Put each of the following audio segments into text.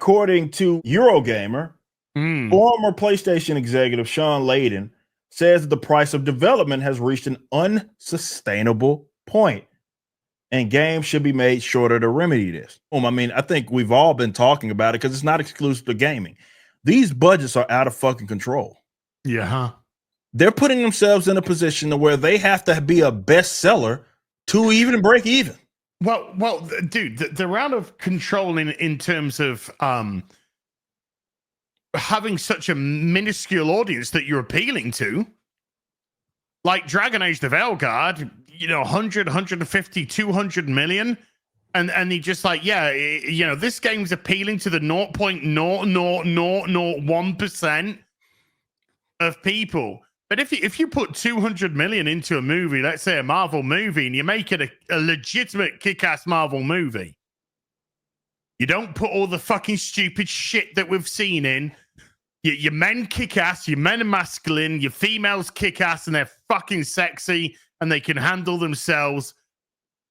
according to Eurogamer, former PlayStation executive Sean Layden says that the price of development has reached an unsustainable point, and games should be made shorter to remedy this. I mean, I think we've all been talking about it because it's not exclusive to gaming. These budgets are out of fucking control. Yeah. They're putting themselves in a position to where they have to be a bestseller to even break even. Well, dude, they're out of control in terms of having such a minuscule audience that you're appealing to. Like Dragon Age the Veilguard, 100, 150, 200 million. And he just like, this game's appealing to the 0.00001% of people. But if you put 200 million into a movie, let's say a Marvel movie, and you make it a legitimate kick-ass Marvel movie, you don't put all the fucking stupid shit that we've seen in. Your men kick ass, your men are masculine, your females kick ass, and they're fucking sexy, and they can handle themselves.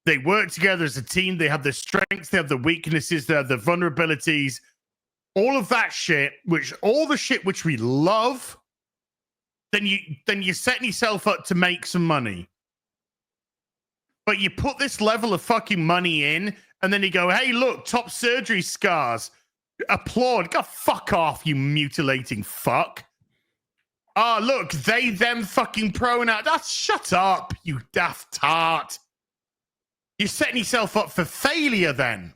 They work together as a team. They have the strengths, they have the weaknesses, they have the vulnerabilities. All of that shit, all the shit which we love, then you're setting yourself up to make some money. But you put this level of fucking money in, and then you go, hey, look, top surgery scars. Applaud. Go fuck off, you mutilating fuck. Oh, look, they, them fucking pronoun. Shut up, you daft tart. You're setting yourself up for failure then.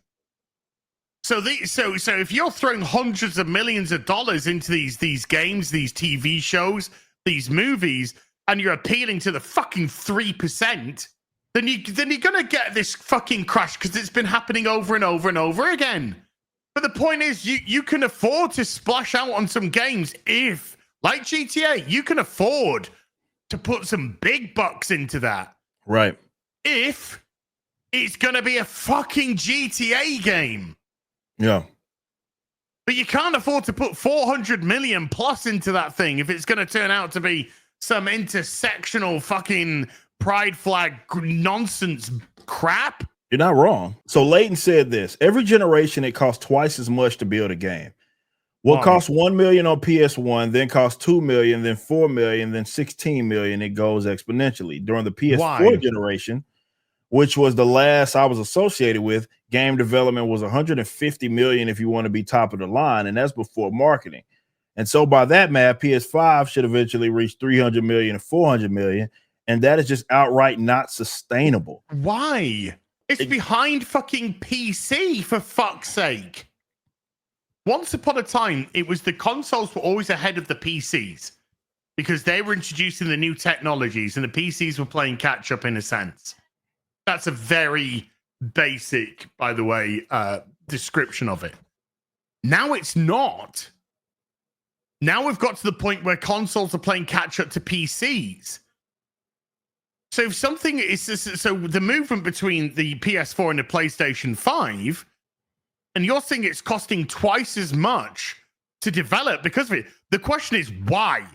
So if you're throwing hundreds of millions of dollars into these games, these TV shows, these movies, and you're appealing to the fucking 3%, then you're gonna get this fucking crash because it's been happening over and over and over again. But the point is, you can afford to splash out on some games if, like GTA, you can afford to put some big bucks into that. Right. If it's going to be a fucking GTA game. Yeah. But you can't afford to put 400 million plus into that thing if it's going to turn out to be some intersectional fucking pride flag nonsense crap. You're not wrong. So Layton said this: every generation it costs twice as much to build a game. What costs $1 million on PS1, then costs $2 million, then $4 million, then $16 million. It goes exponentially. During the PS4 generation, which was the last I was associated with, game development was $150 million if you want to be top of the line, and that's before marketing. And so by that math, PS5 should eventually reach $300 million and $400 million, and that is just outright not sustainable. Why? It's behind fucking PC, for fuck's sake. Once upon a time, it was the consoles were always ahead of the PCs because they were introducing the new technologies and the PCs were playing catch up in a sense. That's a very basic, by the way, description of it. Now it's not. Now we've got to the point where consoles are playing catch up to PCs. So if something is so the movement between the PS4 and the PlayStation 5, and you're saying it's costing twice as much to develop because of it, the question is why?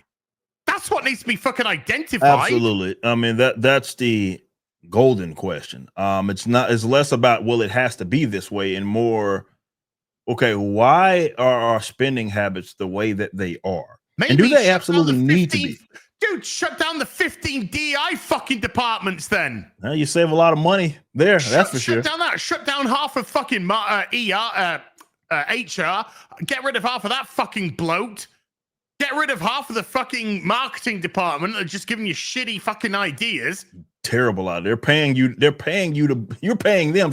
That's what needs to be fucking identified. Absolutely. I mean, that's the golden question. It's less about, well, it has to be this way, and more, okay, why are our spending habits the way that they are? Maybe and do they absolutely need to be? Dude, shut down the 15 DI fucking departments then. Well, you save a lot of money there, that's for sure. Shut down half of fucking HR. Get rid of half of that fucking bloat. Get rid of half of the fucking marketing department that are just giving you shitty fucking ideas. Terrible out. You're paying them,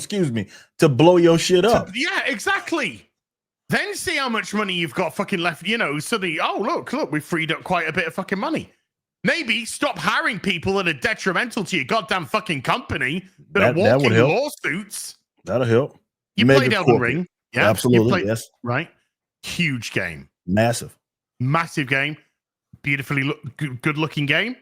to blow your shit up. Yeah, exactly. Then see how much money you've got fucking left, suddenly, look, we freed up quite a bit of fucking money. Maybe stop hiring people that are detrimental to your goddamn fucking company that are walking lawsuits. That'll help. You played Elden Ring. Yeah, absolutely. Yes. Right. Huge game. Massive game. Beautifully good looking game.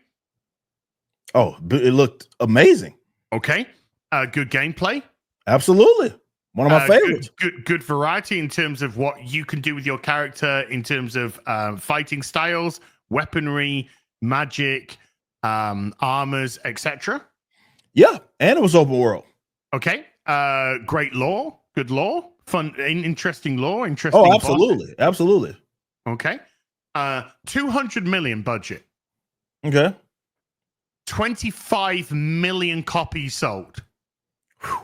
Oh, it looked amazing. Okay. Good gameplay. Absolutely. One of my favorites. Good variety in terms of what you can do with your character, in terms of fighting styles, weaponry, magic, armors, etc. Yeah, and it was open world. Okay. Great lore. Good lore. fun, interesting lore, interesting. Oh, absolutely, absolutely. Okay, 200 million budget. Okay, 25 million copies sold. Whew.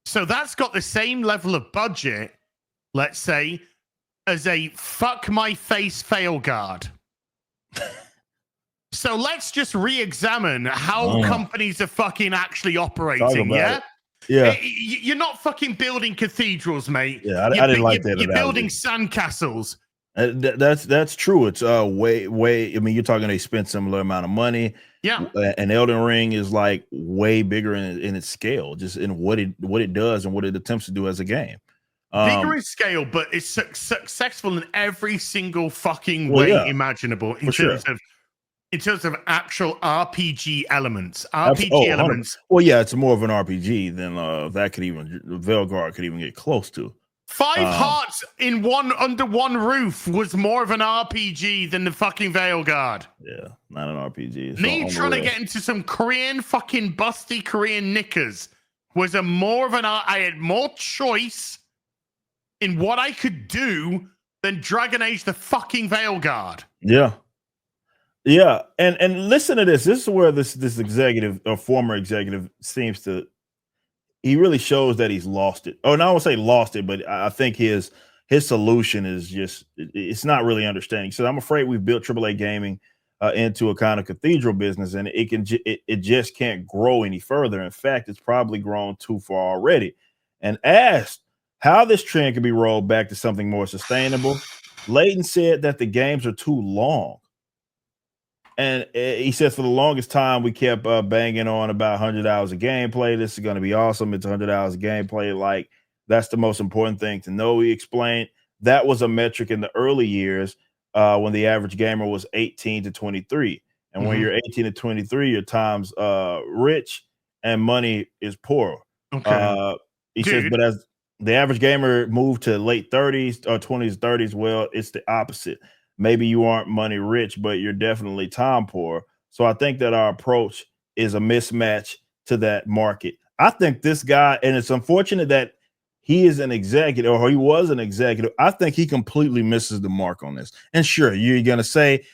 So that's got the same level of budget, let's say, as a fuck my face fail guard. So let's just re-examine how companies are fucking actually operating. Yeah. Yeah. You're not fucking building cathedrals, mate. Yeah, I didn't like that. You're building sandcastles. That's true. It's way. I mean, you're talking they spent similar amount of money. Yeah. And Elden Ring is like way bigger in its scale, just in what it does and what it attempts to do as a game. Bigger in scale, but it's successful in every single fucking way imaginable in terms of actual RPG elements. Elements. Well, yeah, it's more of an RPG than that could even Veilguard could even get close to. Five Hearts under one roof was more of an RPG than the fucking Veilguard. Yeah, not an RPG. Me trying to get into some Korean fucking busty Korean knickers was I had more choice in what I could do than Dragon Age the fucking Veilguard. Yeah. Yeah, and listen to this. This is where this executive or former executive seems to. He really shows that he's lost it. Oh, no, I won't say lost it, but I think his solution is just it's not really understanding. So I'm afraid we've built AAA gaming into a kind of cathedral business, and it just can't grow any further. In fact, it's probably grown too far already. And asked how this trend can be rolled back to something more sustainable, Layton said that the games are too long. And he says for the longest time, we kept banging on about 100 hours of gameplay. This is going to be awesome. It's 100 hours of gameplay. Like, that's the most important thing to know. He explained that was a metric in the early years when the average gamer was 18 to 23. And when you're 18 to 23, your time's rich and money is poor. Okay. He says, but as the average gamer moved to late 30s or 20s, 30s, well, it's the opposite. Maybe you aren't money rich, but you're definitely time poor. So I think that our approach is a mismatch to that market. I think this guy, and it's unfortunate that he is an executive or he was an executive. I think he completely misses the mark on this. And sure, you're going to say,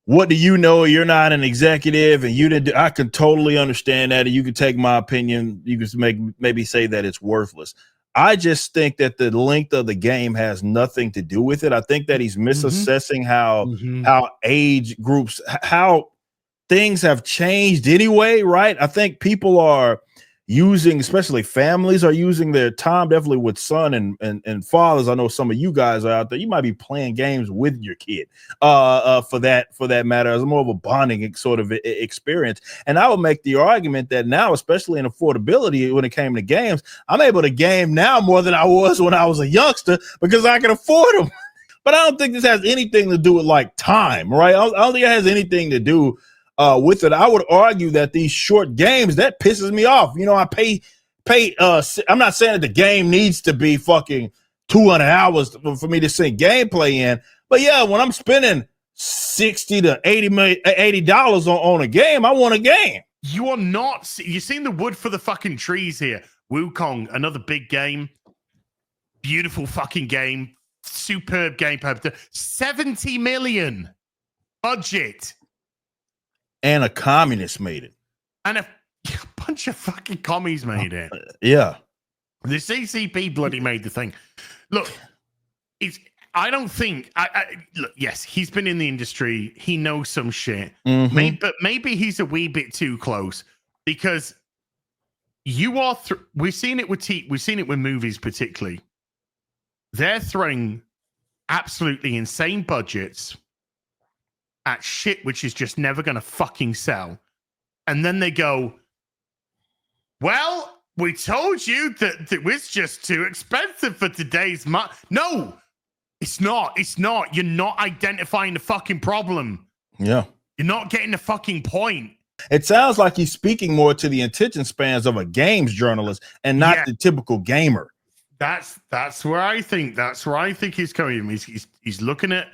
what do you know? You're not an executive and you didn't. I can totally understand that. And you can take my opinion. You can maybe say that it's worthless. I just think that the length of the game has nothing to do with it. I think that he's misassessing how age groups, how things have changed anyway, right? I think people are using, especially families are using their time definitely with son and fathers. I know some of you guys are out there. You might be playing games with your kid for that matter, as more of a bonding sort of experience. And I would make the argument that now, especially in affordability, when it came to games, I'm able to game now more than I was when I was a youngster because I can afford them. But I don't think this has anything to do with like time, right? I don't think it has anything to do with it. I would argue that these short games, that pisses me off. You know, I pay I'm not saying that the game needs to be fucking 200 hours for me to sink gameplay in, but yeah, when I'm spending $60 to $80 on a game, I want a game. You are not, you've seen the wood for the fucking trees here. Wukong, another big game, beautiful fucking game, superb game, 70 million budget. And a communist made it. And a bunch of fucking commies made it. Yeah. The CCP bloody made the thing. Look, I don't think look, yes, he's been in the industry. He knows some shit. But maybe he's a wee bit too close because you are we've seen it with movies particularly. They're throwing absolutely insane budgets at shit which is just never going to fucking sell. And then they go, well, we told you that it was just too expensive for today's No, it's not. It's not. You're not identifying the fucking problem. Yeah. You're not getting the fucking point. It sounds like he's speaking more to the attention spans of a games journalist and not the typical gamer. That's where I think he's coming. He's looking at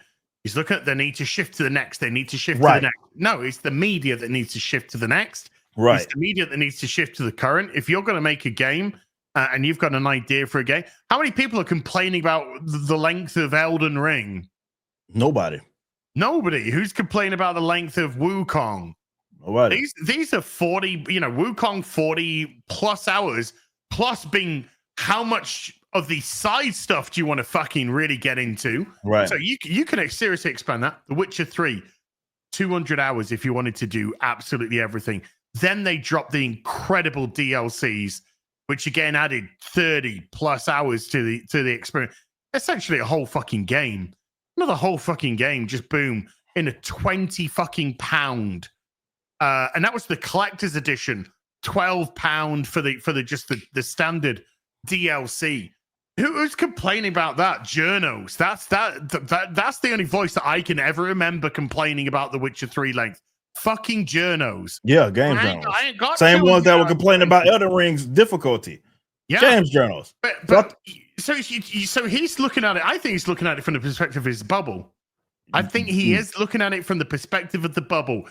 they need to shift to the next. They need to shift to the next. No, it's the media that needs to shift to the next. Right. It's the media that needs to shift to the current. If you're going to make a game and you've got an idea for a game. How many people are complaining about the length of Elden Ring? Nobody. Who's complaining about the length of Wukong? Nobody. These are 40, Wukong 40 plus hours, plus being how much of the side stuff do you want to fucking really get into? Right. So you can seriously expand that. The Witcher 3, 200 hours if you wanted to do absolutely everything. Then they dropped the incredible DLCs, which again added 30 plus hours to the experience. Essentially a whole fucking game. Another whole fucking game, just boom, in a 20 fucking pound. And that was the collector's edition, £12 for the standard DLC. Who's complaining about that? Journos. That's the only voice that I can ever remember complaining about the Witcher 3 length. Fucking journos. Yeah, games journals. I ain't got same ones that were complaining about Elden Ring's difficulty. Yeah, games journals. But so he's looking at it. I think he's looking at it from the perspective of his bubble. I think he is looking at it from the perspective of the bubble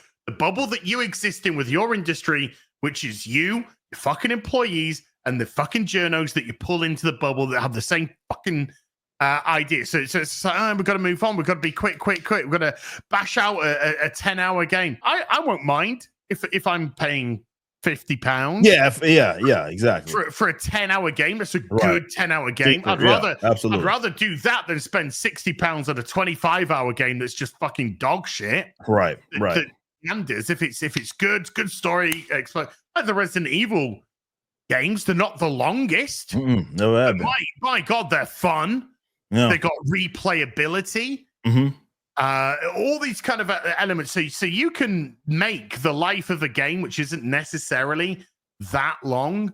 that you exist in with your industry, which is you, your fucking employees, and the fucking journos that you pull into the bubble that have the same fucking idea. So it's like, we've got to move on. We've got to be quick. We've got to bash out a 10-hour game. I won't mind if I'm paying £50. Yeah, exactly. For a 10-hour game, that's a good 10-hour game. I'd rather do that than spend £60 on a 25-hour game that's just fucking dog shit. Right. If it's good story, like the Resident Evil games, they're not the longest. No, my God, they're fun. Yeah. They got replayability. All these kind of elements. So you can make the life of a game, which isn't necessarily that long,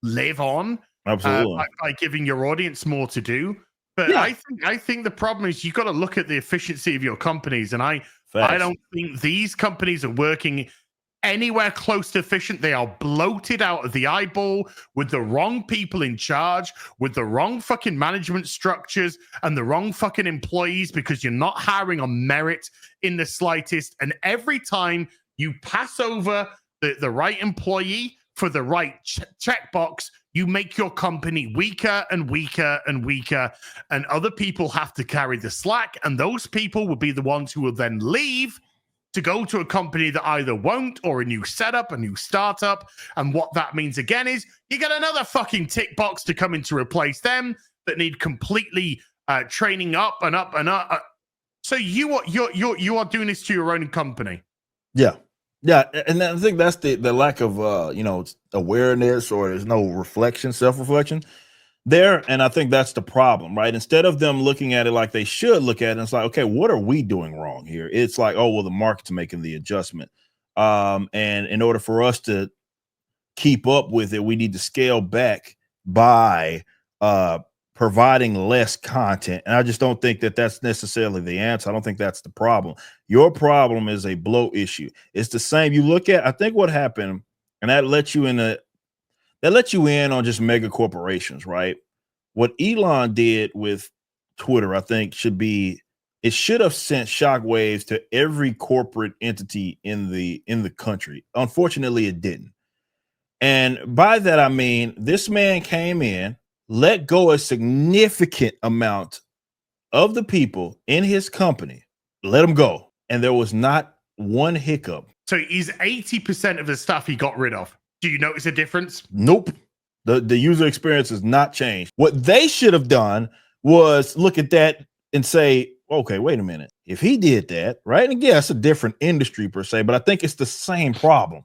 live on. Absolutely. By giving your audience more to do. But yeah. I think the problem is you've got to look at the efficiency of your companies, and I don't think these companies are working anywhere close to efficient. They are bloated out of the eyeball with the wrong people in charge, with the wrong fucking management structures and the wrong fucking employees, because you're not hiring on merit in the slightest. And every time you pass over the right employee for the right checkbox, you make your company weaker and weaker and weaker, and other people have to carry the slack. And those people will be the ones who will then leave to go to a company that either won't, or a new setup, a new startup. And what that means again is you get another fucking tick box to come in to replace them that need completely training up and up and up. So you are doing this to your own company. Yeah. And I think that's the lack of awareness, or there's no reflection, self-reflection there. And I think that's the problem, right? Instead of them looking at it like they should look at it, it's like, okay, what are we doing wrong here? It's like, oh, well, the market's making the adjustment. And in order for us to keep up with it, we need to scale back by providing less content. And I just don't think that that's necessarily the answer. I don't think that's the problem. Your problem is a bloat issue. It's the same. You look at, I think what happened, and that lets you in on just mega corporations, right? What Elon did with Twitter, I think it should have sent shockwaves to every corporate entity in the country. Unfortunately, it didn't. And by that, I mean, this man came in, let go a significant amount of the people in his company, let them go. And there was not one hiccup. So he's 80% of the stuff he got rid of. Do you notice a difference? Nope. The user experience has not changed. What they should have done was look at that and say, okay, wait a minute. If he did that, right? And again, it's a different industry per se, but I think it's the same problem.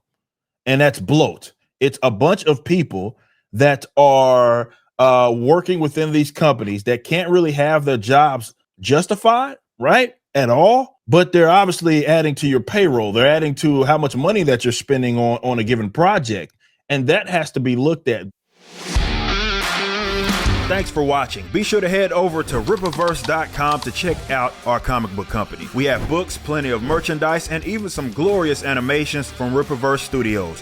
And that's bloat. It's a bunch of people that are working within these companies that can't really have their jobs justified, right? At all. But they're obviously adding to your payroll. They're adding to how much money that you're spending on a given project. And that has to be looked at. Thanks for watching. Be sure to head over to Rippaverse.com to check out our comic book company. We have books, plenty of merchandise, and even some glorious animations from Rippaverse Studios.